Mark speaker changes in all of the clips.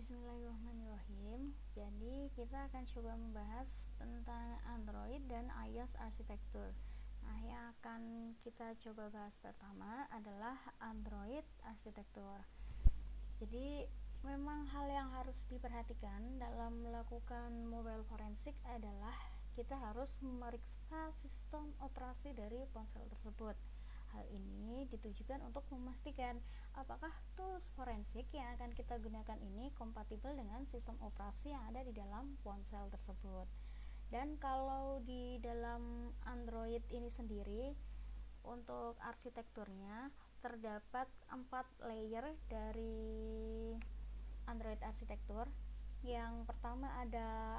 Speaker 1: Bismillahirrahmanirrahim. Jadi kita akan coba membahas tentang Android dan iOS arsitektur. Nah, yang akan kita coba bahas pertama adalah Android arsitektur. Jadi memang hal yang harus diperhatikan dalam melakukan mobile forensik adalah kita harus memeriksa sistem operasi dari ponsel tersebut. Hal ini ditujukan untuk memastikan apakah tools forensik yang akan kita gunakan ini kompatibel dengan sistem operasi yang ada di dalam ponsel tersebut. Dan kalau di dalam Android ini sendiri, untuk arsitekturnya terdapat 4 layer dari Android arsitektur. Yang pertama ada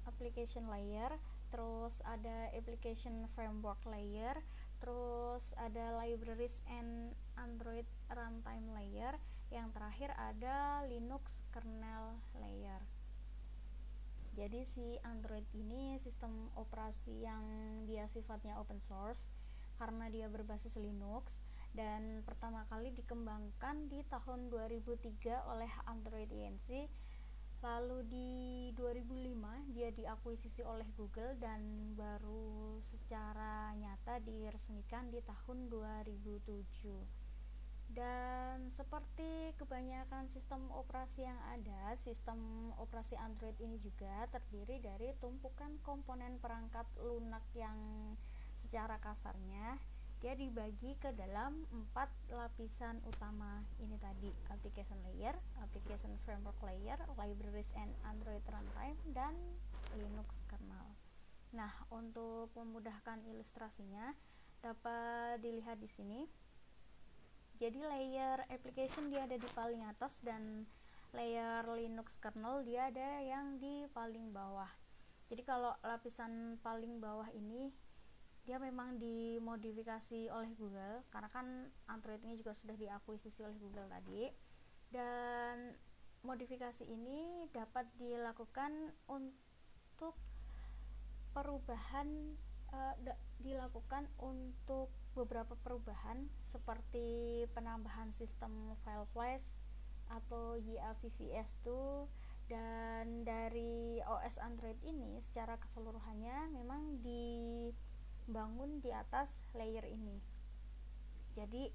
Speaker 1: application layer, terus ada application framework layer, terus ada libraries and Android runtime layer, yang terakhir ada Linux kernel layer. Jadi si Android ini sistem operasi yang dia sifatnya open source karena dia berbasis Linux dan pertama kali dikembangkan di tahun 2003 oleh Android Inc. Lalu di 2005 dia diakuisisi oleh Google dan baru secara nyata diresmikan di tahun 2007. Dan seperti kebanyakan sistem operasi yang ada, sistem operasi Android ini juga terdiri dari tumpukan komponen perangkat lunak yang secara kasarnya dia dibagi ke dalam 4 lapisan utama ini tadi: application layer, application framework layer, libraries and Android runtime, dan Linux kernel. Nah, untuk memudahkan ilustrasinya dapat dilihat di sini. Jadi layer application dia ada di paling atas dan layer Linux kernel dia ada yang di paling bawah. Jadi kalau lapisan paling bawah ini dia memang dimodifikasi oleh Google karena kan Android ini juga sudah diakuisisi oleh Google tadi, dan modifikasi ini dapat dilakukan untuk beberapa perubahan seperti penambahan sistem file flash atau YAVVS2. Dan dari OS Android ini secara keseluruhannya memang dibangun di atas layer ini. Jadi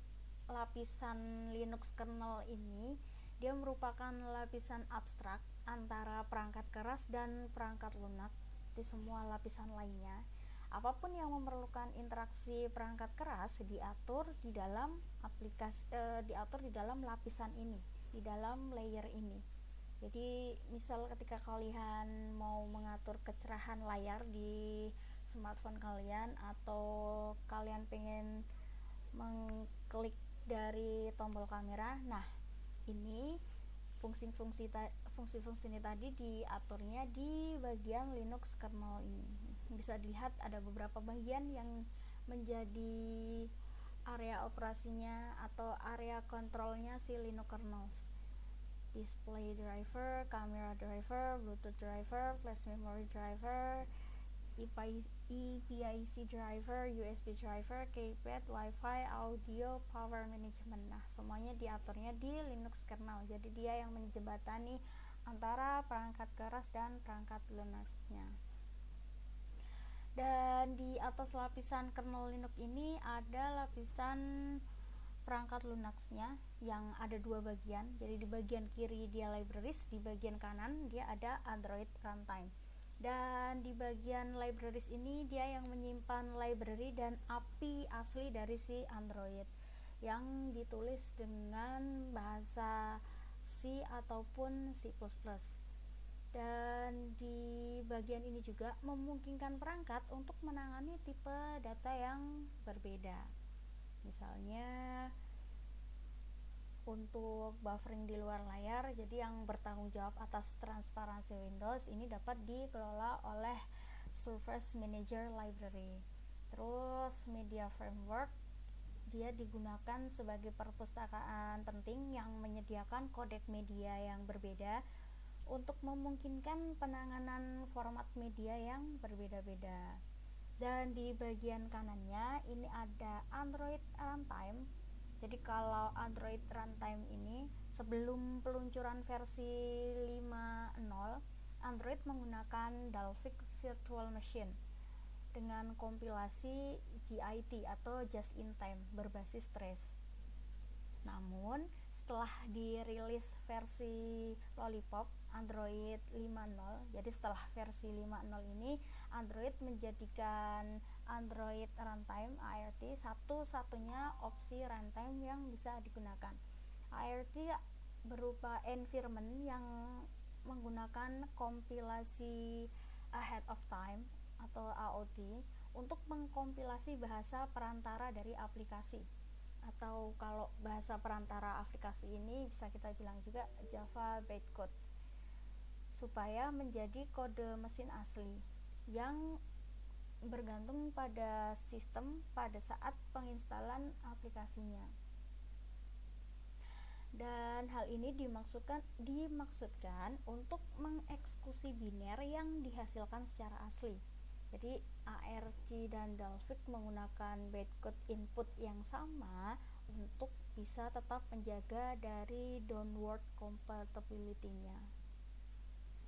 Speaker 1: lapisan Linux kernel ini dia merupakan lapisan abstrak antara perangkat keras dan perangkat lunak. Di semua lapisan lainnya, apapun yang memerlukan interaksi perangkat keras diatur di dalam lapisan ini, di dalam layer ini. Jadi misal ketika kalian mau mengatur kecerahan layar di smartphone kalian atau kalian pengen mengklik dari tombol kamera, nah ini fungsi-fungsi ini tadi diaturnya di bagian Linux kernel ini. Bisa dilihat ada beberapa bagian yang menjadi area operasinya atau area kontrolnya si Linux kernel: display driver, camera driver, bluetooth driver, flash memory driver, EPIC driver, USB driver, keypad, wifi, audio, power management. Nah, semuanya diaturnya di Linux kernel. Jadi dia yang menjembatani antara perangkat keras dan perangkat lunaknya. Dan di atas lapisan kernel Linux ini ada lapisan perangkat Linuxnya yang ada 2 bagian. Jadi di bagian kiri dia libraries, di bagian kanan dia ada Android runtime. Dan di bagian libraries ini dia yang menyimpan library dan API asli dari si Android yang ditulis dengan bahasa C ataupun C++. Dan di bagian ini juga memungkinkan perangkat untuk menangani tipe data yang berbeda. Misalnya untuk buffering di luar layar, jadi yang bertanggung jawab atas transparansi Windows ini dapat dikelola oleh Surface Manager Library. Terus Media Framework dia digunakan sebagai perpustakaan penting yang menyediakan kodek media yang berbeda untuk memungkinkan penanganan format media yang berbeda-beda. Dan di bagian kanannya ini ada Android runtime. Jadi kalau Android runtime ini Sebelum peluncuran versi 5.0, Android menggunakan Dalvik Virtual Machine dengan kompilasi JIT atau Just in Time berbasis Trace. Namun, setelah dirilis versi Lollipop Android 5.0, jadi setelah versi 5.0 ini, Android menjadikan Android Runtime ART satu-satunya opsi runtime yang bisa digunakan. ART berupa environment yang menggunakan kompilasi ahead of time atau AOT untuk mengkompilasi bahasa perantara dari aplikasi, atau kalau bahasa perantara aplikasi ini bisa kita bilang juga Java bytecode, supaya menjadi kode mesin asli yang bergantung pada sistem pada saat penginstalan aplikasinya. Dan hal ini dimaksudkan untuk mengeksekusi biner yang dihasilkan secara asli. Jadi ARC dan Dalvik menggunakan bytecode input yang sama untuk bisa tetap menjaga dari downward compatibility-nya.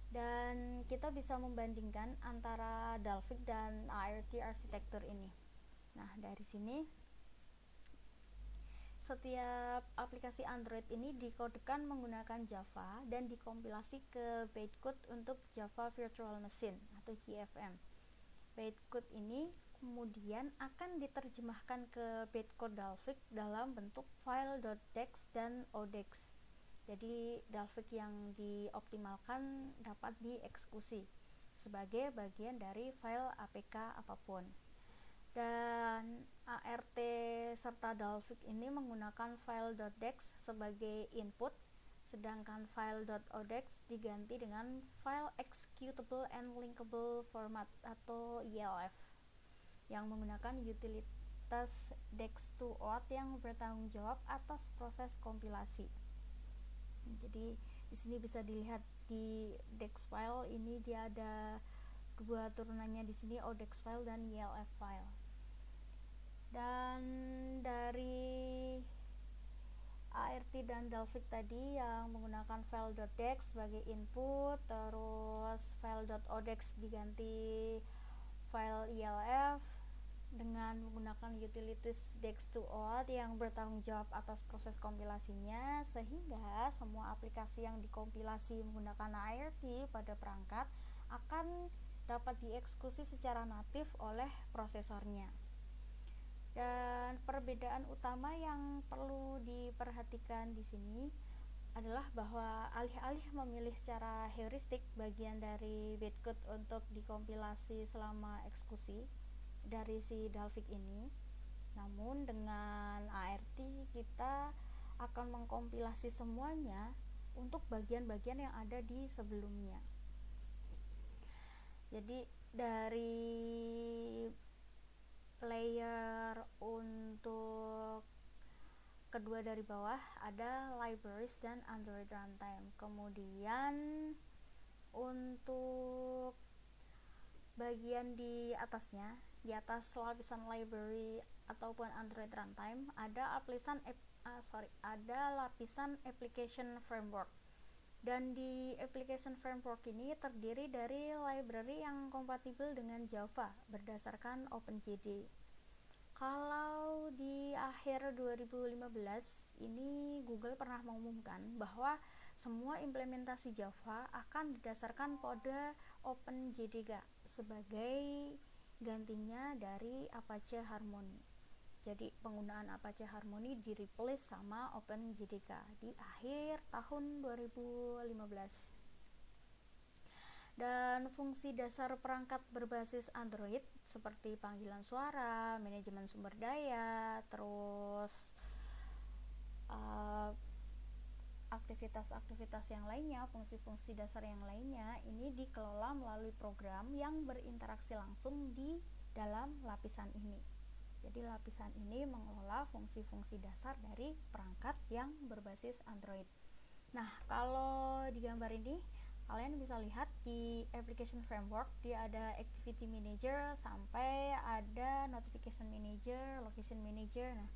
Speaker 1: Dan kita bisa membandingkan antara Dalvik dan ARC arsitektur ini. Nah, dari sini setiap aplikasi Android ini dikodekan menggunakan Java dan dikompilasi ke bytecode untuk Java Virtual Machine atau JVM. Bytecode ini kemudian akan diterjemahkan ke bytecode Dalvik dalam bentuk file.dex dan odex. Jadi Dalvik yang dioptimalkan dapat dieksekusi sebagai bagian dari file APK apapun. Dan ART serta Dalvik ini menggunakan file.dex sebagai input, sedangkan file.odex diganti dengan file executable and linkable format atau ELF yang menggunakan utilitas dex2auth yang bertanggung jawab atas proses kompilasi. Jadi di sini bisa dilihat di dex file ini dia ada dua turunannya di sini, odex file dan ELF file. Dan dari ART dan Dalvik tadi yang menggunakan file.dex sebagai input, terus file.odex diganti file ELF dengan menggunakan utilities dex2auth yang bertanggung jawab atas proses kompilasinya, sehingga semua aplikasi yang dikompilasi menggunakan ART pada perangkat akan dapat dieksekusi secara natif oleh prosesornya. Dan perbedaan utama yang perlu diperhatikan di sini adalah bahwa alih-alih memilih secara heuristik bagian dari bytecode untuk dikompilasi selama eksekusi dari si Dalvik ini, namun dengan ART kita akan mengkompilasi semuanya untuk bagian-bagian yang ada di sebelumnya. Jadi dari layer untuk kedua dari bawah ada libraries dan Android runtime. Kemudian untuk bagian di atasnya, di atas lapisan library ataupun Android runtime ada lapisan application framework. Dan di application framework ini terdiri dari library yang kompatibel dengan Java berdasarkan OpenJD. Kalau di akhir 2015 ini Google pernah mengumumkan bahwa semua implementasi Java akan didasarkan pada OpenJDK sebagai gantinya dari Apache Harmony. Jadi penggunaan Apache Harmony di-replace sama OpenJDK di akhir tahun 2015. Dan fungsi dasar perangkat berbasis Android seperti panggilan suara, manajemen sumber daya, terus aktivitas-aktivitas yang lainnya, fungsi-fungsi dasar yang lainnya ini dikelola melalui program yang berinteraksi langsung di dalam lapisan ini. Jadi lapisan ini mengelola fungsi-fungsi dasar dari perangkat yang berbasis Android. Nah, kalau di gambar ini kalian bisa lihat di application framework dia ada activity manager sampai ada notification manager, location manager. Nah,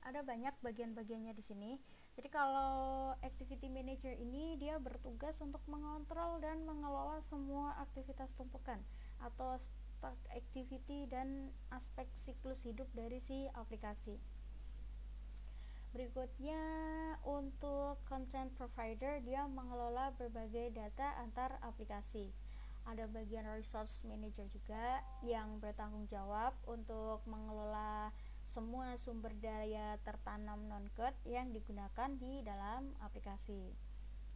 Speaker 1: ada banyak bagian-bagiannya di sini. Jadi kalau activity manager ini dia bertugas untuk mengontrol dan mengelola semua aktivitas tumpukan atau stack activity dan aspek siklus hidup dari si aplikasi. Berikutnya untuk content provider, dia mengelola berbagai data antar aplikasi. Ada bagian resource manager juga yang bertanggung jawab untuk mengelola semua sumber daya tertanam non-code yang digunakan di dalam aplikasi.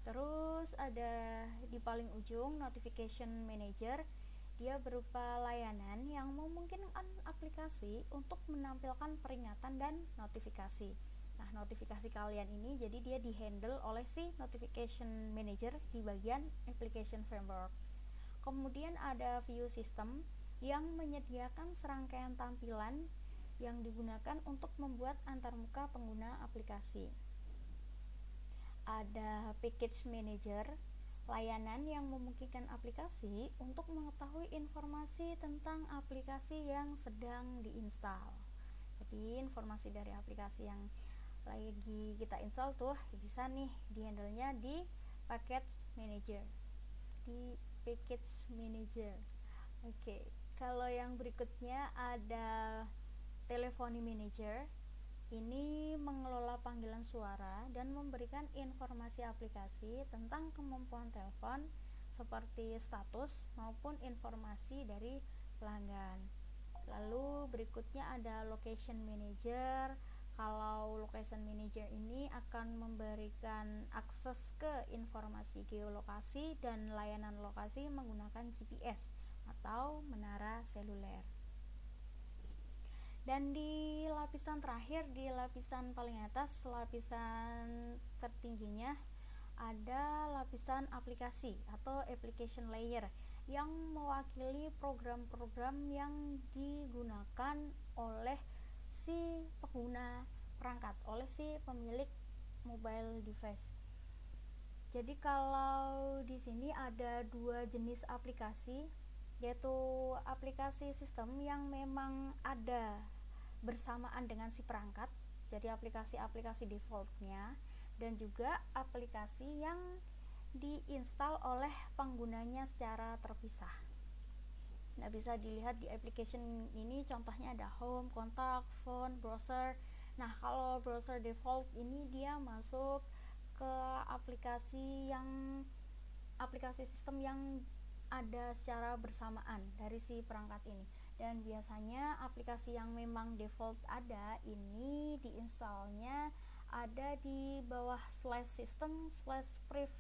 Speaker 1: Terus ada di paling ujung notification manager, dia berupa layanan yang memungkinkan aplikasi untuk menampilkan peringatan dan notifikasi. Nah, notifikasi kalian ini jadi dia dihandle oleh si notification manager di bagian application framework. Kemudian ada view system yang menyediakan serangkaian tampilan yang digunakan untuk membuat antarmuka pengguna aplikasi. Ada package manager, layanan yang memungkinkan aplikasi untuk mengetahui informasi tentang aplikasi yang sedang diinstal. Jadi informasi dari aplikasi yang lagi kita install tuh bisa nih dihandle-nya di package manager, di package manager. Oke, kalau yang berikutnya ada telephony manager. Ini mengelola panggilan suara dan memberikan informasi aplikasi tentang kemampuan telepon seperti status maupun informasi dari pelanggan. Lalu berikutnya ada location manager. Kalau location manager ini akan memberikan akses ke informasi geolokasi dan layanan lokasi menggunakan GPS atau menara seluler. Dan di lapisan terakhir, di lapisan paling atas, lapisan tertingginya ada lapisan aplikasi atau application layer yang mewakili program-program yang digunakan oleh si pengguna perangkat, oleh si pemilik mobile device. Jadi kalau di sini ada dua jenis aplikasi, yaitu aplikasi sistem yang memang ada bersamaan dengan si perangkat, jadi aplikasi-aplikasi defaultnya, dan juga aplikasi yang diinstal oleh penggunanya secara terpisah. Nah, bisa dilihat di application ini contohnya ada home, kontak, phone, browser. Nah, kalau browser default ini dia masuk ke aplikasi sistem yang ada secara bersamaan dari si perangkat ini. Dan biasanya aplikasi yang memang default ada ini diinstalnya ada di bawah /system/priv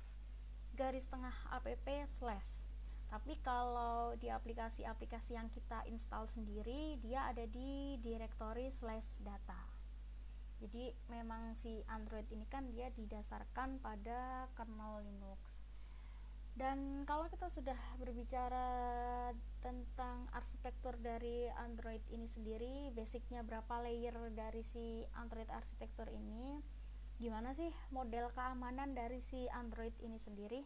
Speaker 1: _app/. Tapi kalau di aplikasi-aplikasi yang kita install sendiri, dia ada di directory /data. Jadi memang si Android ini kan dia didasarkan pada kernel Linux. Dan kalau kita sudah berbicara tentang arsitektur dari Android ini sendiri, basicnya berapa layer dari si Android arsitektur ini, gimana sih model keamanan dari si Android ini sendiri.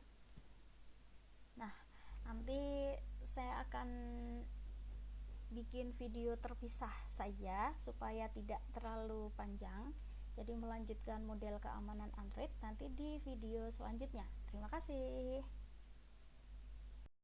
Speaker 1: Nah, nanti saya akan bikin video terpisah saja supaya tidak terlalu panjang. Jadi melanjutkan model keamanan Android nanti di video selanjutnya. Terima kasih.